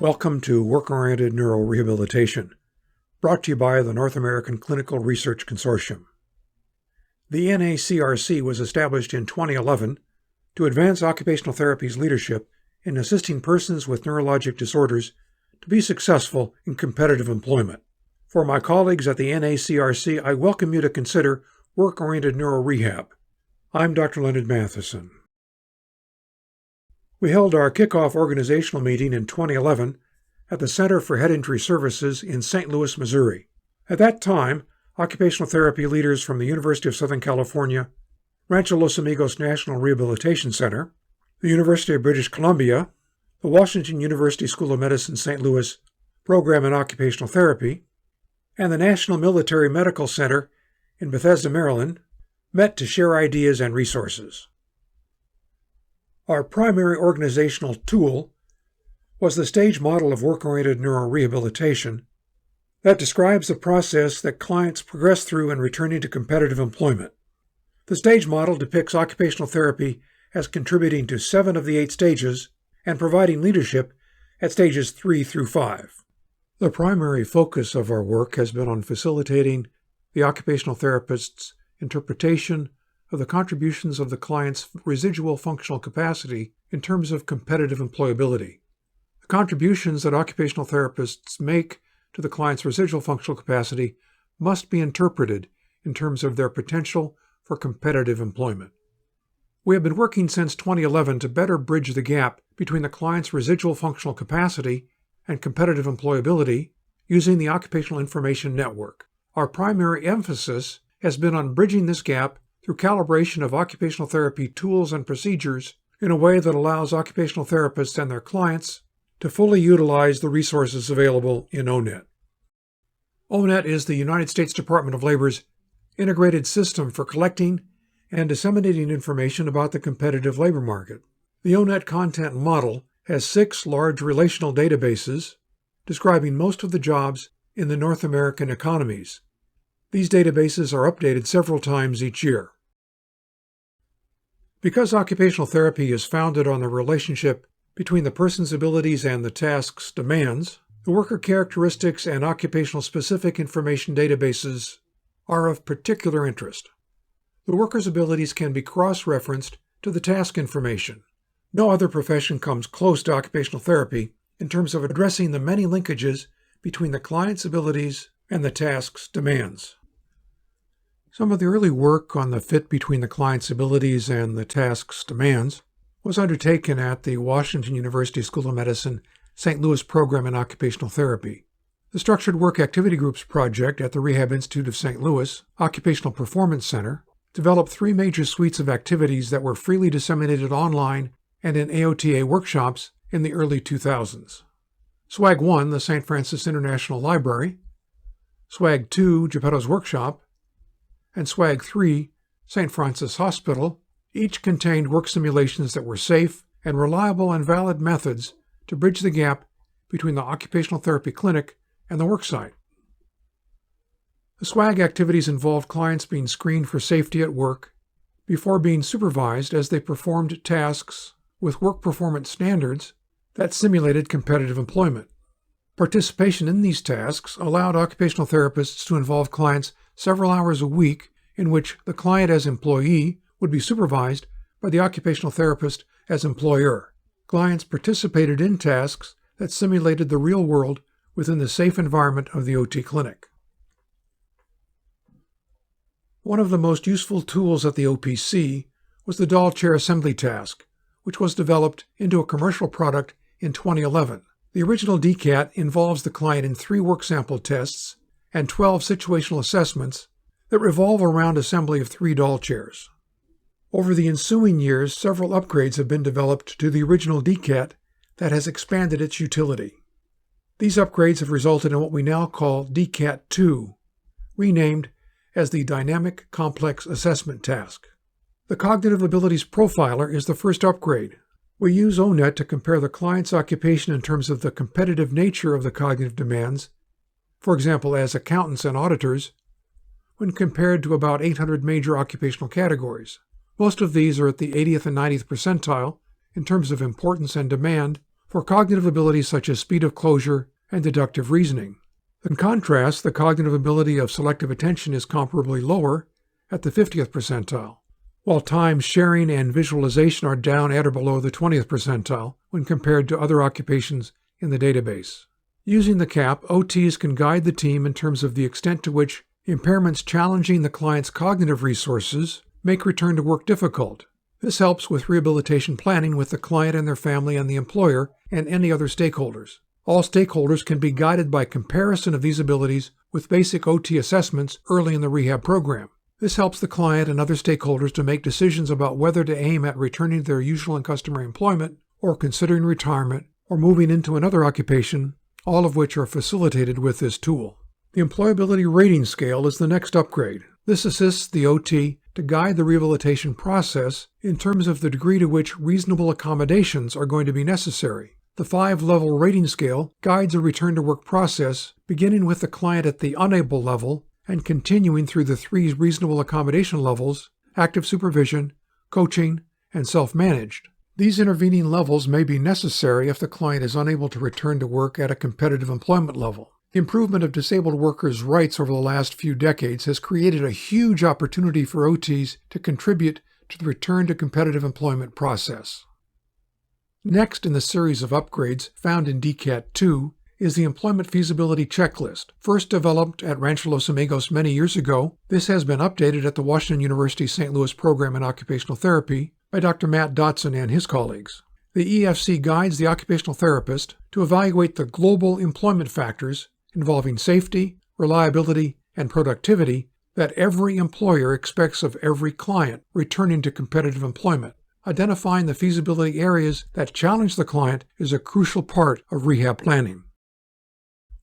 Welcome to Work-Oriented Neurorehabilitation, brought to you by the North American Clinical Research Consortium. The NACRC was established in 2011 to advance occupational therapy's leadership in assisting persons with neurologic disorders to be successful in competitive employment. For my colleagues at the NACRC, I welcome you to consider work-oriented neurorehab. I'm Dr. Leonard Matheson. We held our kickoff organizational meeting in 2011 at the Center for Head Injury Services in St. Louis, Missouri. At that time, occupational therapy leaders from the University of Southern California, Rancho Los Amigos National Rehabilitation Center, the University of British Columbia, the Washington University School of Medicine St. Louis Program in Occupational Therapy, and the National Military Medical Center in Bethesda, Maryland, met to share ideas and resources. Our primary organizational tool was the stage model of work-oriented neurorehabilitation that describes the process that clients progress through in returning to competitive employment. The stage model depicts occupational therapy as contributing to 7 of the 8 stages and providing leadership at stages 3 through 5. The primary focus of our work has been on facilitating the occupational therapist's interpretation of the contributions of the client's residual functional capacity in terms of competitive employability. The contributions that occupational therapists make to the client's residual functional capacity must be interpreted in terms of their potential for competitive employment. We have been working since 2011 to better bridge the gap between the client's residual functional capacity and competitive employability using the Occupational Information Network. Our primary emphasis has been on bridging this gap through calibration of occupational therapy tools and procedures in a way that allows occupational therapists and their clients to fully utilize the resources available in ONET. ONET is the United States Department of Labor's integrated system for collecting and disseminating information about the competitive labor market. The ONET content model has 6 large relational databases describing most of the jobs in the North American economies. These databases are updated several times each year. Because occupational therapy is founded on the relationship between the person's abilities and the task's demands, the worker characteristics and occupational-specific information databases are of particular interest. The worker's abilities can be cross-referenced to the task information. No other profession comes close to occupational therapy in terms of addressing the many linkages between the client's abilities and the task's demands. Some of the early work on the fit between the client's abilities and the task's demands was undertaken at the Washington University School of Medicine St. Louis Program in Occupational Therapy. The Structured Work Activity Groups project at the Rehab Institute of St. Louis Occupational Performance Center developed 3 major suites of activities that were freely disseminated online and in AOTA workshops in the early 2000s. SWAG 1, the St. Francis International Library, SWAG 2, Geppetto's Workshop, and SWAG 3, St. Francis Hospital, each contained work simulations that were safe and reliable and valid methods to bridge the gap between the occupational therapy clinic and the worksite. The SWAG activities involved clients being screened for safety at work before being supervised as they performed tasks with work performance standards that simulated competitive employment. Participation in these tasks allowed occupational therapists to involve clients several hours a week in which the client as employee would be supervised by the occupational therapist as employer. Clients participated in tasks that simulated the real world within the safe environment of the OT clinic. One of the most useful tools at the OPC was the doll chair assembly task, which was developed into a commercial product in 2011. The original DCAT involves the client in 3 work sample tests and 12 situational assessments that revolve around assembly of 3 doll chairs. Over the ensuing years, several upgrades have been developed to the original DCAT that has expanded its utility. These upgrades have resulted in what we now call DCAT 2, renamed as the Dynamic Complex Assessment Task. The Cognitive Abilities Profiler is the first upgrade. We use ONET to compare the client's occupation in terms of the competitive nature of the cognitive demands, for example as accountants and auditors, when compared to about 800 major occupational categories. Most of these are at the 80th and 90th percentile in terms of importance and demand for cognitive abilities such as speed of closure and deductive reasoning. In contrast, the cognitive ability of selective attention is comparably lower at the 50th percentile, while time, sharing, and visualization are down at or below the 20th percentile when compared to other occupations in the database. Using the CAP, OTs can guide the team in terms of the extent to which impairments challenging the client's cognitive resources make return to work difficult. This helps with rehabilitation planning with the client and their family and the employer and any other stakeholders. All stakeholders can be guided by comparison of these abilities with basic OT assessments early in the rehab program. This helps the client and other stakeholders to make decisions about whether to aim at returning to their usual and customary employment or considering retirement or moving into another occupation, all of which are facilitated with this tool. The Employability Rating Scale is the next upgrade. This assists the OT to guide the rehabilitation process in terms of the degree to which reasonable accommodations are going to be necessary. The 5-level rating scale guides a return-to-work process, beginning with the client at the unable level and continuing through the 3 reasonable accommodation levels: active supervision, coaching, and self-managed. These intervening levels may be necessary if the client is unable to return to work at a competitive employment level. The improvement of disabled workers' rights over the last few decades has created a huge opportunity for OTs to contribute to the return to competitive employment process. Next in the series of upgrades found in DCAT 2 is the Employment Feasibility Checklist. First developed at Rancho Los Amigos many years ago, this has been updated at the Washington University St. Louis Program in Occupational Therapy by Dr. Matt Dotson and his colleagues. The EFC guides the occupational therapist to evaluate the global employment factors involving safety, reliability, and productivity that every employer expects of every client returning to competitive employment. Identifying the feasibility areas that challenge the client is a crucial part of rehab planning.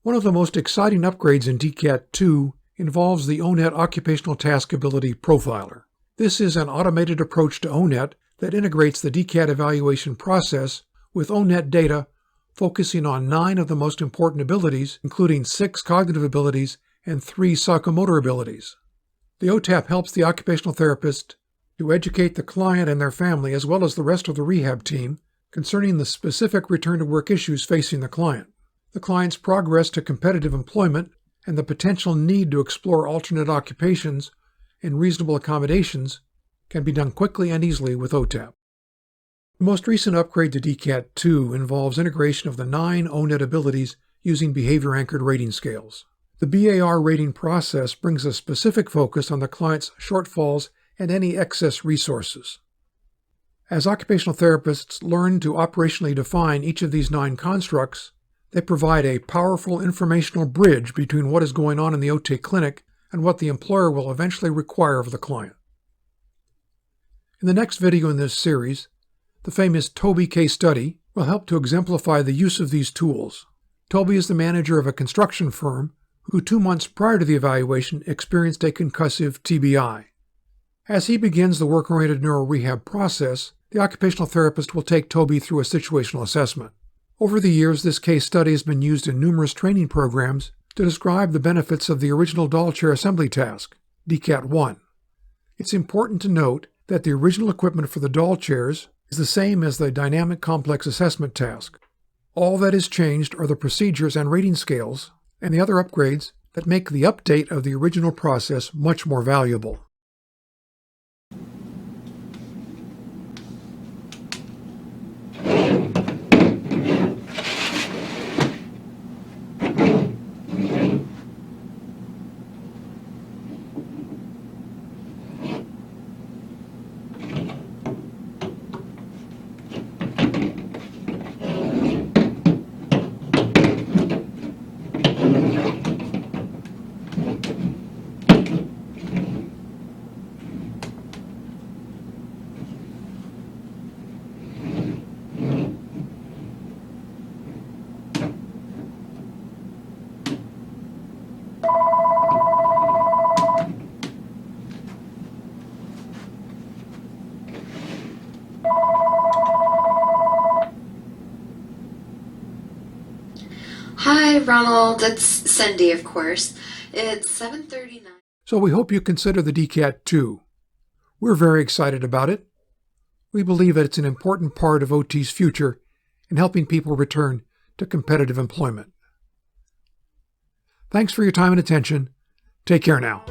One of the most exciting upgrades in DCAT 2 involves the ONET Occupational Task Ability Profiler. This is an automated approach to ONET that integrates the DCAT evaluation process with ONET data, focusing on 9 of the most important abilities, including 6 cognitive abilities and 3 psychomotor abilities. The OTAP helps the occupational therapist to educate the client and their family, as well as the rest of the rehab team, concerning the specific return-to-work issues facing the client, the client's progress to competitive employment, and the potential need to explore alternate occupations and reasonable accommodations can be done quickly and easily with OTAP. The most recent upgrade to DCAT 2 involves integration of the 9 ONET abilities using behavior-anchored rating scales. The BAR rating process brings a specific focus on the client's shortfalls and any excess resources. As occupational therapists learn to operationally define each of these 9 constructs, they provide a powerful informational bridge between what is going on in the OT clinic and what the employer will eventually require of the client. In the next video in this series, the famous Toby case study will help to exemplify the use of these tools. Toby is the manager of a construction firm who 2 months prior to the evaluation experienced a concussive TBI. As he begins the work-oriented neurorehab process, the occupational therapist will take Toby through a situational assessment. Over the years, this case study has been used in numerous training programs to describe the benefits of the original doll chair assembly task, DCAT 1. It's important to note that the original equipment for the doll chairs is the same as the dynamic complex assessment task. All that is changed are the procedures and rating scales and the other upgrades that make the update of the original process much more valuable. Hi, Ronald. It's Cindy, of course. It's 7:39. So we hope you consider the DCAT 2. We're very excited about it. We believe that it's an important part of OT's future, in helping people return to competitive employment. Thanks for your time and attention. Take care now.